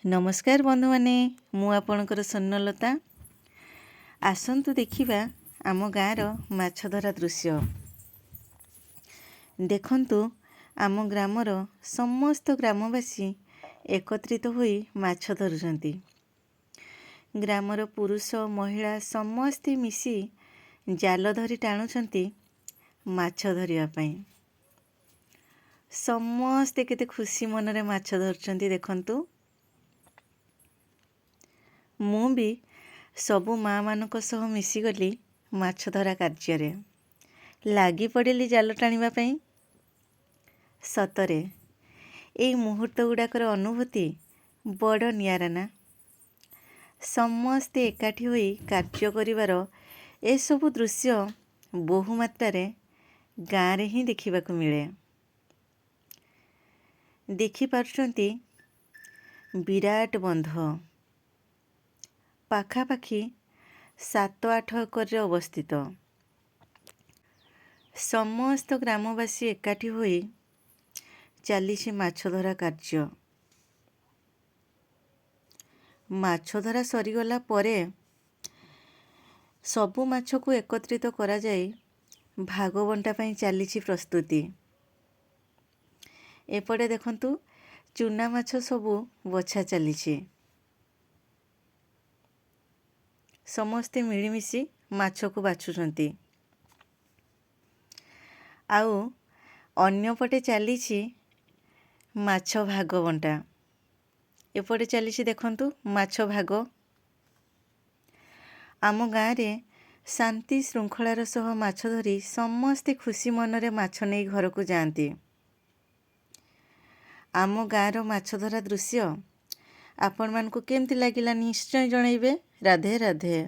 नमस्कार बंधु माने मु आपणकर स्वर्णलता आसंतु देखिबा आम गाँर माछ धरा दृश्य। देखंतु आम ग्रामर समस्त ग्रामवासी एकत्रित होई माछ धरुचंती। ग्रामर पुरुष महिला समस्ते मिसी जाल धरी टाणुचंती माछ धरिया पई। समस्ते केते खुशी मनरे माछ धरुचंती। देखंतु मु भी सबु माँ मानक सह मिसिगली माछ धरा कार्य लगी पड़िली जाल टाणिबा पई। सतरे एई मुहूर्त गुड़ाकर अनुभूति बड़ नियारा ना। समस्ते एकाठी होई कार्य करिवार ए सबु दृश्य बहु मात्रा गाँव रे ही देखिबाकु मिले। देखि पारुचंती विराट बंध पाखापाखि 7-8 एकर अवस्थित। समस्त ग्रामवासी एकाठी होई चलीछि माछ धरा कार्य। माछ धरा सरीगला परे सबु माछ को एकत्रित करा जाई भाग बंटा पई चलीछि प्रस्तुति। एपटे देखंतु चुना माछ सबु बछा चलीछि। समस्ते मिलीमिशी माछ को बाछुचंती। आउ अन्यपटे चलीछि माछ भाग बंटा। एपटे चलीछि देखंतु माछ भाग। आम गाँव रे शांति श्रृंखलार सह माछ धरी समस्ते खुशी मनरे माछ नहीं घर को जाती। आम गाँर माछ धरा दृश्य आपण मानकु केमती लागिला निश्चय जणाइबे। राधे राधे।